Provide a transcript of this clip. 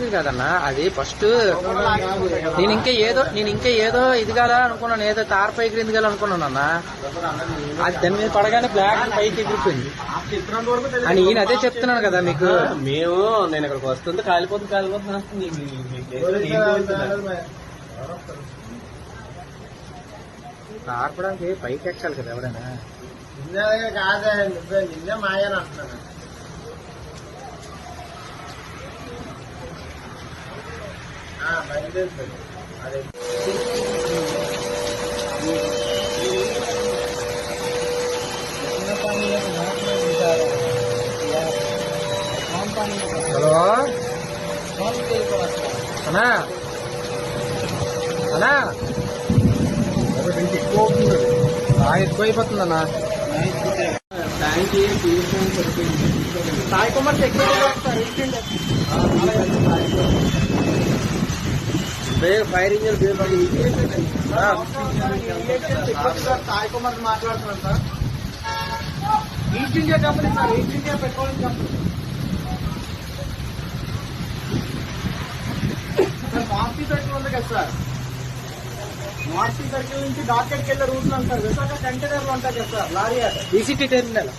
పరిస్థితి కాదన్నా. అది ఫస్ట్ నేను ఇంకా ఏదో ఇది కదా అనుకున్నాను, ఏదో తార పైకి ఎదిగాలి అనుకున్నాను అన్న. అది దాని మీద పడగానే బ్లాక్ పైకి ఎగిరిపోయింది అని ఈయన అదే చెప్తున్నాను కదా మీకు. నేను ఇక్కడికి వస్తుంది కాలిపోతుంది ఆర్పడానికి పైకి ఎక్కాలి కదా ఎవరైనా. కాదే నిన్నే మాయని అంటున్నాను. బయలుదేరుతుంది అదే హలో అన్నా అన్నా ఎక్కువైపోతుందన్నా. సాయి కుమార్ ఫైర్ ఇంజిన్ సాయి కుమార్ మాట్లాడుతున్నాను sir. East India Company sir, East India Petroleum Company sir. మార్చి సర్కిల్ ఉంది కదా సార్, మార్చి సర్కిల్ నుంచి డాక్టర్కి వెళ్ళే రూట్ లో సార్. విశాఖ కంటైనర్లు ఉంటాయి కదా సార్, లారీ ఈసీటీ టెర్మినల్.